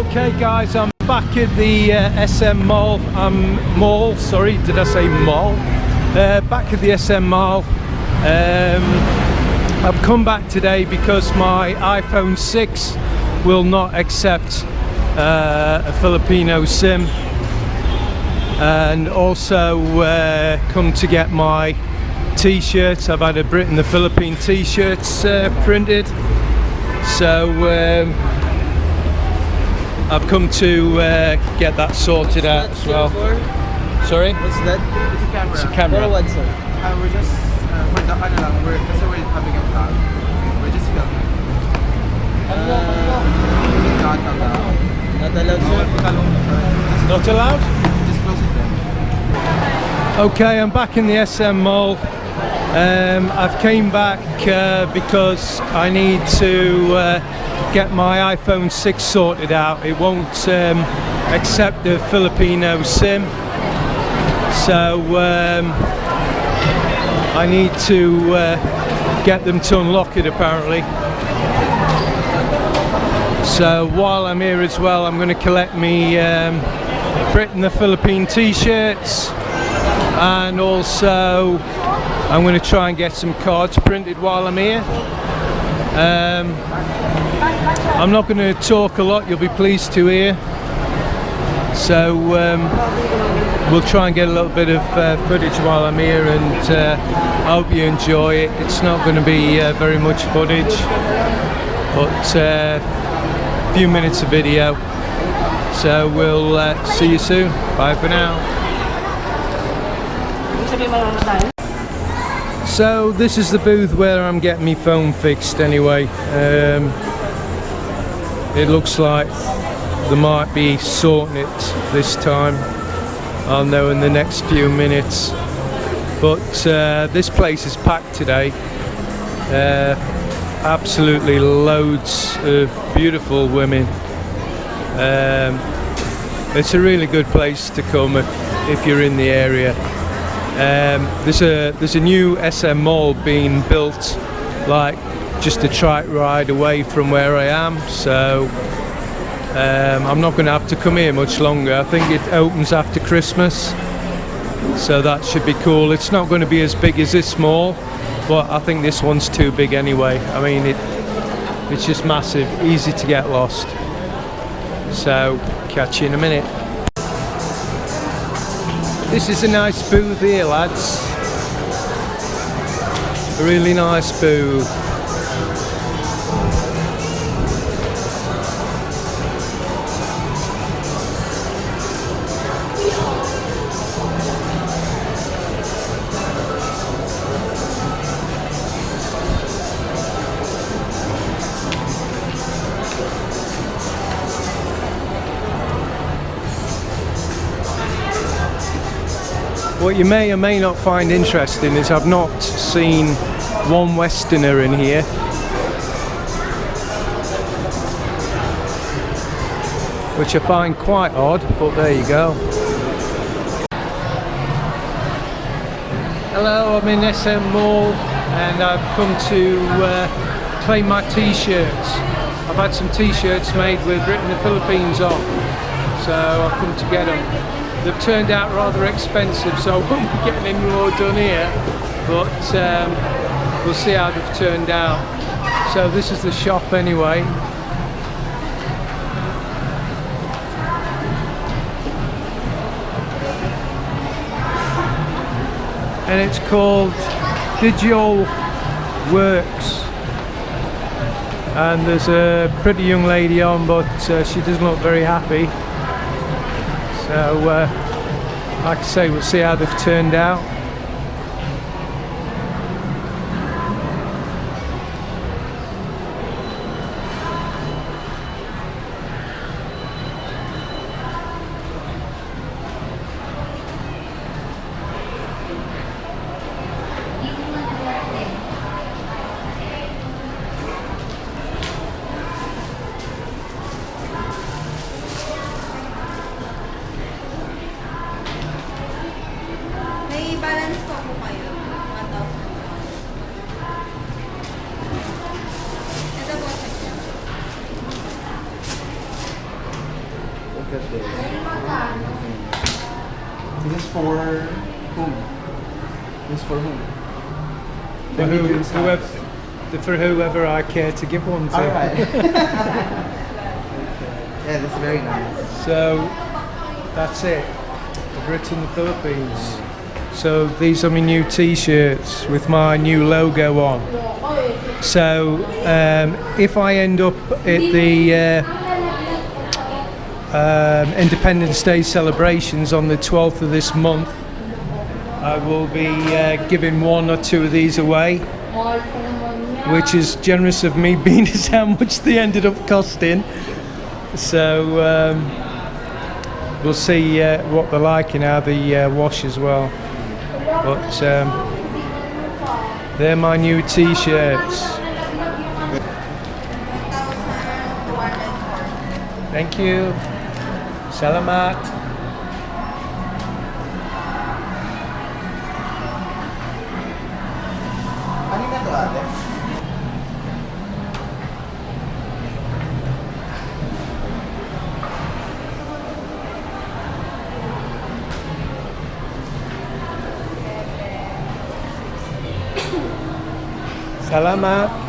Okay guys, I'm back at the SM Mall. Sorry, did I say mall? Back at the SM Mall. I've come back today because my iPhone 6 will not accept a Filipino SIM, and also come to get my t-shirts. I've had a Brit and the Philippines T-shirts printed, so I've come to get that sorted out as well. Sorry? What's that? It's a camera. It's a camera. For what, sir? We're just for the we're having a vlog. We're just filming. Not allowed. Not allowed, sir? Not allowed? Just close it then. Okay, I'm back in the SM Mall. I've came back because I need to get my iPhone 6 sorted out. It won't accept the Filipino SIM, so I need to get them to unlock it apparently. So while I'm here as well, I'm going to collect me Brit and the Philippines T-shirts, and also I'm going to try and get some cards printed while I'm here. I'm not going to talk a lot, you'll be pleased to hear. So we'll try and get a little bit of footage while I'm here, and I hope you enjoy it. It's not going to be very much footage, but a few minutes of video. So we'll see you soon. Bye for now. So this is the booth where I'm getting my phone fixed anyway. It looks like they might be sorting it this time. I'll know in the next few minutes. But this place is packed today. Absolutely loads of beautiful women. It's a really good place to come if you're in the area. There's a new SM Mall being built, like just a trike ride away from where I am, so I'm not going to have to come here much longer. I think it opens after Christmas, so that should be cool. It's not going to be as big as this mall, but I think this one's too big anyway. I mean, it's just massive, easy to get lost. So catch you in a minute. This is a nice booth here, lads. A really nice booth. What you may or may not find interesting is I've not seen one Westerner in here. Which I find quite odd, but there you go. Hello, I'm in SM Mall and I've come to claim my t-shirts. I've had some t-shirts made with Brit and the Philippines on, so I've come to get them. They've turned out rather expensive, so I won't be getting any more done here, but we'll see how they've turned out. So this is the shop anyway. And it's called Digital Works. And there's a pretty young lady on, but she doesn't look very happy. So, like I say, we'll see how they've turned out. for whom? This for whom? For Medium's whoever, size. for whoever I care to give one to. Alright. Yeah, that's very nice. So that's it. The Brit in the Philippines. So these are my new T-shirts with my new logo on. So if I end up at the Independence Day celebrations on the 12th of this month, I will be giving 1 or 2 of these away, which is generous of me, being as how much they ended up costing. So we'll see what they're like and how they wash as well. But they're my new T-shirts. Thank you. Salamat. Ano na to, ate? Salamat.